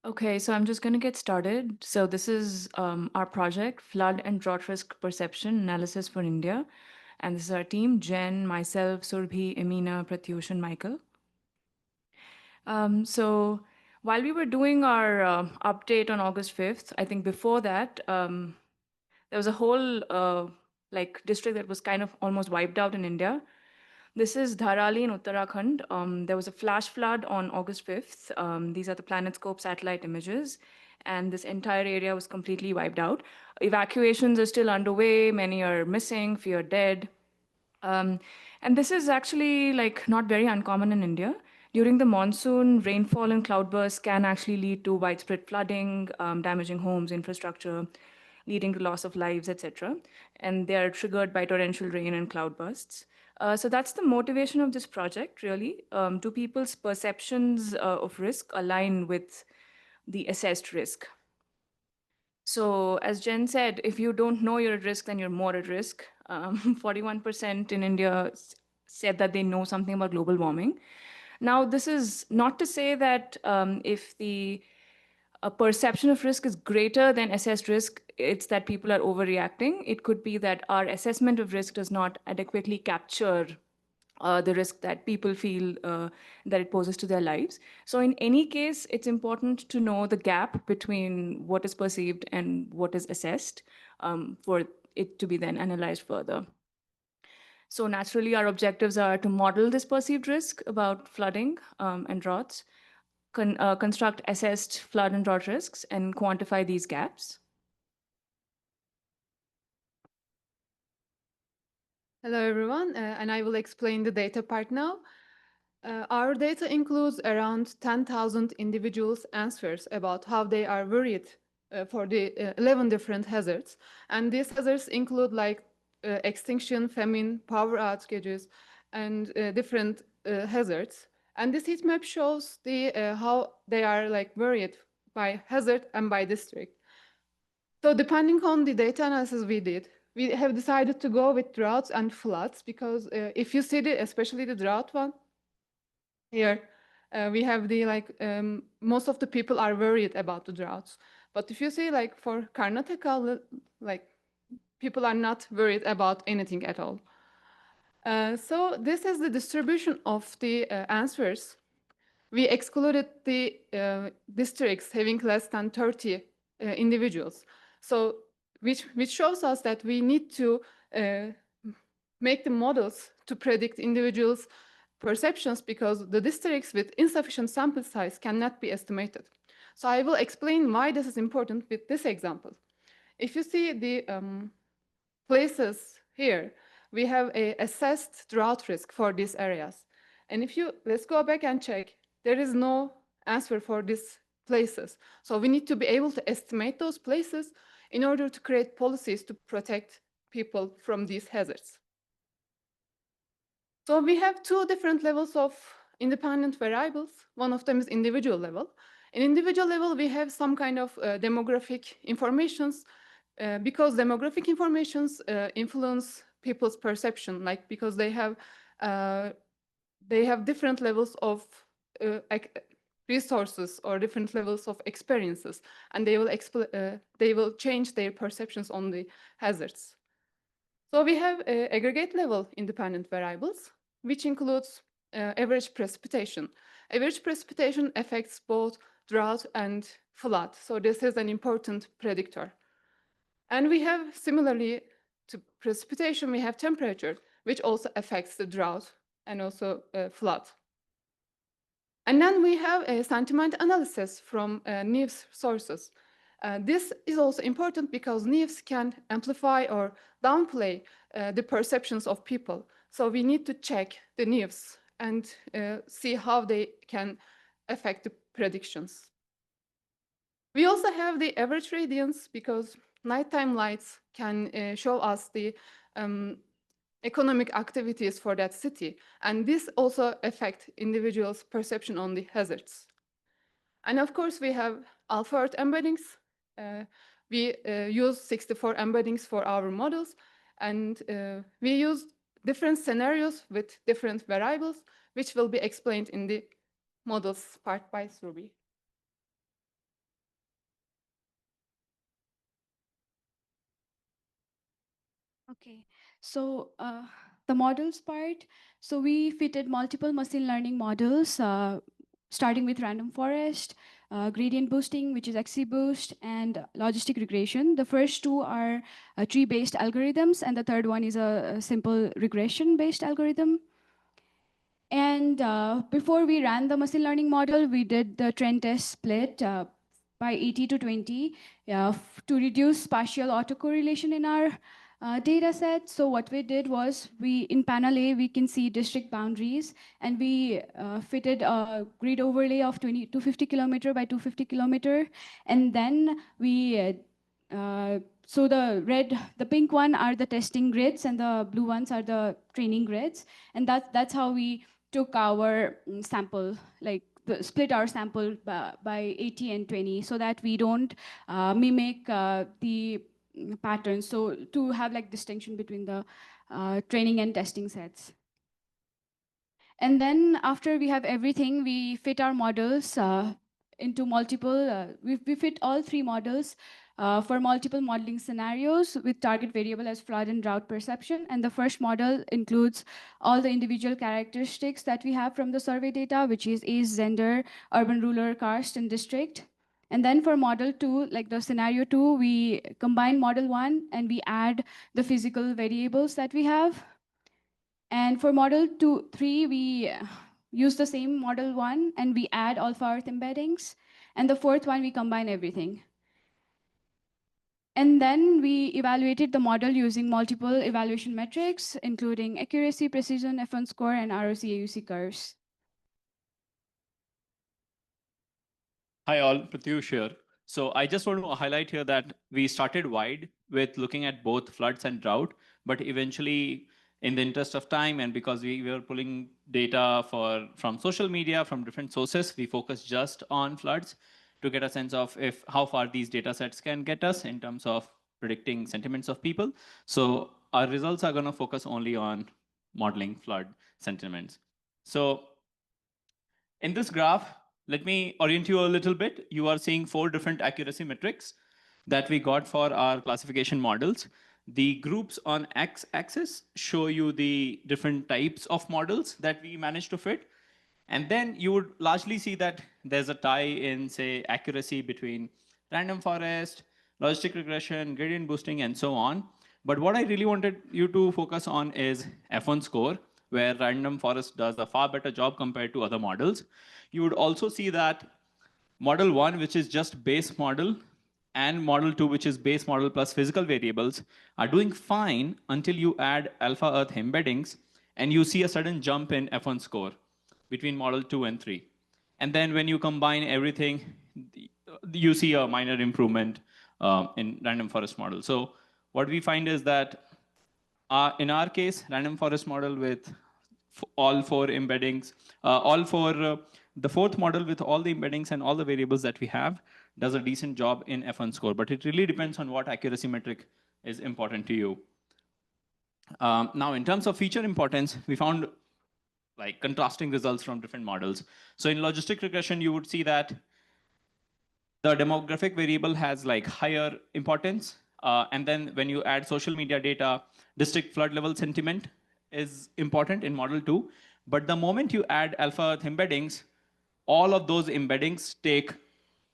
Okay, so I'm just going to get started. So this is our project, Flood and Drought Risk Perception Analysis for India. And this is our team, Jen, myself, Surbhi, Emina, Pratyush, and Michael. So while we were doing our update on August 5th, I think before that, there was a whole district that was kind of almost wiped out in India. This is Dharali in Uttarakhand. There was a flash flood on August 5th. These are the PlanetScope satellite images, and this entire area was completely wiped out. Evacuations are still underway. Many are missing, few are dead. Um, and this is actually like not very uncommon in India. During the monsoon, rainfall and cloudbursts can actually lead to widespread flooding, damaging homes, infrastructure, leading to loss of lives, etc. And they are triggered by torrential rain and cloudbursts. So that's the motivation of this project, really. Do people's perceptions of risk align with the assessed risk? So, as Jen said, if you don't know you're at risk, then you're more at risk. 41% in India said that they know something about global warming. Now, this is not to say that if the perception of risk is greater than assessed risk, it's that people are overreacting. It could be that our assessment of risk does not adequately capture the risk that people feel that it poses to their lives. So in any case, it's important to know the gap between what is perceived and what is assessed for it to be then analyzed further. So naturally, our objectives are to model this perceived risk about flooding and droughts, construct assessed flood and drought risks, and quantify these gaps. Hello, everyone, and I will explain the data part now. Our data includes around 10,000 individuals' answers about how they are worried for the 11 different hazards. And these hazards include like extinction, famine, power outages, and different hazards. And this heat map shows the how they are like worried by hazard and by district. So depending on the data analysis we did, we have decided to go with droughts and floods because if you see the, especially the drought one here, we have the like most of the people are worried about the droughts. But if you see like for Karnataka, like people are not worried about anything at all. So this is the distribution of the answers. We excluded the districts having less than 30 individuals. So which shows us that we need to uh, make the models to predict individuals' perceptions because the districts with insufficient sample size cannot be estimated. So I will explain why this is important with this example. If you see the places here, we have a assessed drought risk for these areas. And if you, let's go back and check, there is no answer for these places. So we need to be able to estimate those places in order to create policies to protect people from these hazards. So we have two different levels of independent variables. One of them is individual level. In individual level, we have some kind of demographic informations because demographic informations influence people's perception, like because they have different levels of uh, resources or different levels of experiences, and they will change their perceptions on the hazards. So we have aggregate level independent variables, which includes average precipitation. Average precipitation affects both drought and flood, so this is an important predictor. And we have, similarly to precipitation, we have temperature, which also affects the drought and also flood. And then we have a sentiment analysis from news sources. This is also important because news can amplify or downplay the perceptions of people. So we need to check the news and see how they can affect the predictions. We also have the average radiance because nighttime lights can show us the economic activities for that city. And this also affects individuals' perception on the hazards. And of course, we have alpha Earth embeddings. We use 64 embeddings for our models. And we use different scenarios with different variables, which will be explained in the models part by Surbi. Okay, so the models part. So we fitted multiple machine learning models, starting with random forest, gradient boosting, which is XGBoost, and logistic regression. The first two are tree-based algorithms, and the third one is a simple regression-based algorithm. And before we ran the machine learning model, we did the trend test split by 80 to 20 to reduce spatial autocorrelation in our data set. So what we did was in panel A, we can see district boundaries, and we fitted a grid overlay of 250 kilometer by 250 kilometer. And then so the pink one are the testing grids, and the blue ones are the training grids. And that's how we took our sample, like split our sample by 80 and 20, so that we don't mimic the patterns. So to have like distinction between the training and testing sets. And then after we have everything, we fit our models into multiple, we fit all three models for multiple modeling scenarios with target variable as flood and drought perception. And the first model includes all the individual characteristics that we have from the survey data, which is age, gender, urban, rural, karst, and district. And then for model two, like the scenario two, we combine model one and we add the physical variables that we have. And for model 3, we use the same model 1 and we add alpha earth embeddings. And the fourth one, we combine everything. And then we evaluated the model using multiple evaluation metrics, including accuracy, precision, F1 score, and ROC AUC curves. Hi all, Pratyush here. So I just want to highlight here that we started wide with looking at both floods and drought, but eventually in the interest of time and because we were pulling data from social media, from different sources, we focused just on floods to get a sense of how far these data sets can get us in terms of predicting sentiments of people. So our results are going to focus only on modeling flood sentiments. So in this graph, let me orient you a little bit. You are seeing 4 different accuracy metrics that we got for our classification models. The groups on x-axis show you the different types of models that we managed to fit. And then you would largely see that there's a tie in, say, accuracy between random forest, logistic regression, gradient boosting, and so on. But what I really wanted you to focus on is F1 score, where random forest does a far better job compared to other models. You would also see that model 1, which is just base model, and model 2, which is base model plus physical variables, are doing fine until you add alpha earth embeddings, and you see a sudden jump in F1 score between model 2 and 3. And then when you combine everything, you see a minor improvement in random forest model. So what we find is that in our case, random forest model with all 4 embeddings, the fourth model with all the embeddings and all the variables that we have does a decent job in F1 score. But it really depends on what accuracy metric is important to you. Now, in terms of feature importance, we found like contrasting results from different models. So in logistic regression, you would see that the demographic variable has like higher importance. And then when you add social media data, district flood level sentiment is important in model 2. But the moment you add alpha earth embeddings, all of those embeddings take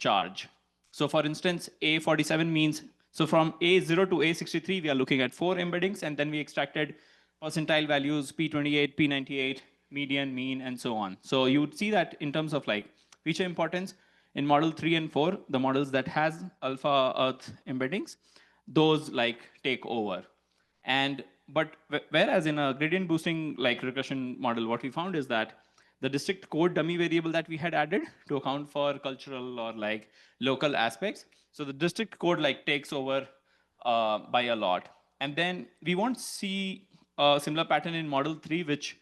charge. So for instance, A47 means, so from A0 to A63, we are looking at 4 embeddings, and then we extracted percentile values, P28, P98, median, mean, and so on. So you would see that in terms of like feature importance, in model 3 and 4, the models that has alpha earth embeddings, those like take over. But whereas in a gradient boosting like regression model, what we found is that the district code dummy variable that we had added to account for cultural or like local aspects. So the district code like takes over by a lot. And then we won't see a similar pattern in model 3, which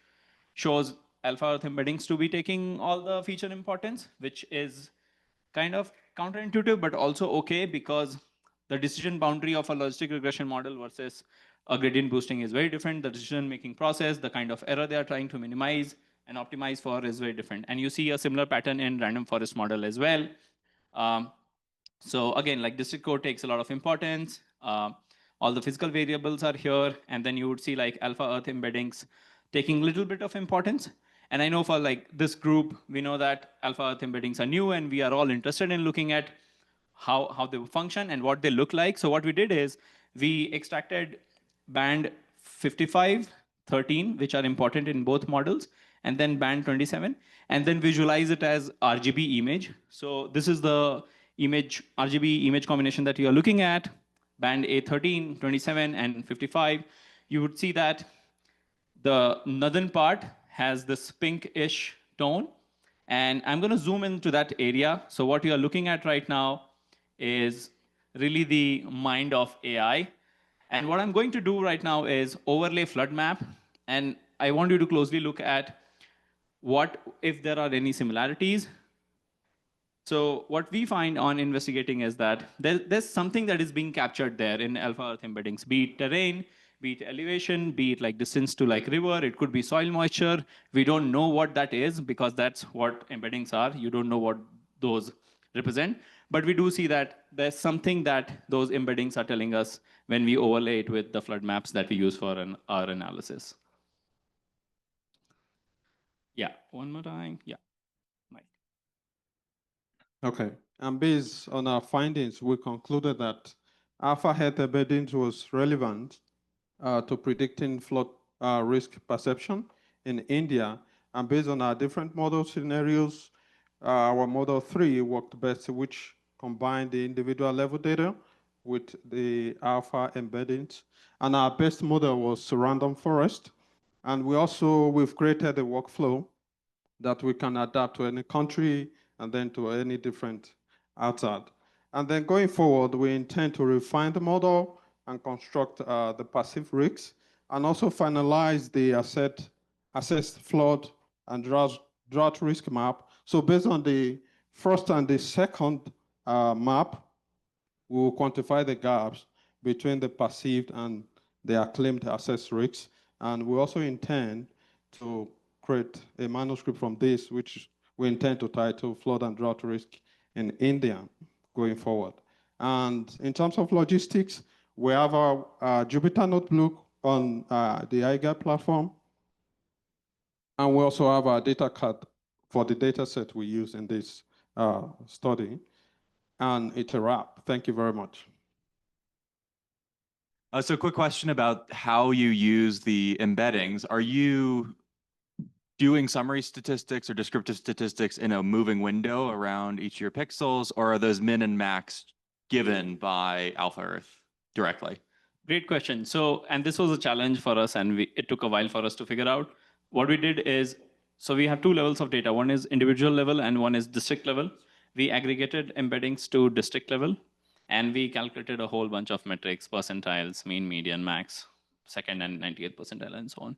shows alpha earth embeddings to be taking all the feature importance, which is kind of counterintuitive, but also okay, because the decision boundary of a logistic regression model versus a gradient boosting is very different. The decision-making process, the kind of error they are trying to minimize and optimize for is very different. And you see a similar pattern in random forest model as well. So again, like district code takes a lot of importance. all the physical variables are here, and then you would see like alpha Earth embeddings taking a little bit of importance. And I know for like this group, we know that alpha Earth embeddings are new, and we are all interested in looking at how they function and what they look like. So what we did is we extracted band 55, 13, which are important in both models, and then band 27, and then visualize it as RGB image. So this is the image, RGB image combination that you are looking at, band A13, 27, and 55. You would see that the northern part has this pinkish tone, and I'm going to zoom into that area. So what you are looking at right now is really the mind of AI. And what I'm going to do right now is overlay flood map. And I want you to closely look at what if there are any similarities. So what we find on investigating is that there's something that is being captured there in alpha earth embeddings, be it terrain, be it elevation, be it like distance to like river, it could be soil moisture. We don't know what that is because that's what embeddings are. You don't know what those represent. But we do see that there's something that those embeddings are telling us when we overlay it with the flood maps that we use for our analysis. Yeah, one more time. Yeah. Okay, and based on our findings, we concluded that alpha health embeddings was relevant to predicting flood risk perception in India. And based on our different model scenarios, our model 3 worked best, which combined the individual level data with the alpha embeddings. And our best model was random forest. And we've created a workflow that we can adapt to any country and then to any different outside. And then going forward, we intend to refine the model and construct the passive risks, and also finalize the assessed flood and drought risk map. So based on the first and the second map, we will quantify the gaps between the perceived and the acclaimed assessed risks. And we also intend to create a manuscript from this, which we intend to title Flood and Drought Risk in India going forward. And in terms of logistics, we have our Jupyter Notebook on the iGuide platform. And we also have our data card for the data set we use in this study. And it's a wrap. Thank you very much. So quick question about how you use the embeddings. Are you doing summary statistics or descriptive statistics in a moving window around each of your pixels, or are those min and max given by Alpha Earth directly? Great question. So, and this was a challenge for us, and it took a while for us to figure out. What we did is, so we have two levels of data. One is individual level and one is district level. We aggregated embeddings to district level, and we calculated a whole bunch of metrics, percentiles, mean, median, max, second and 98th percentile, and so on.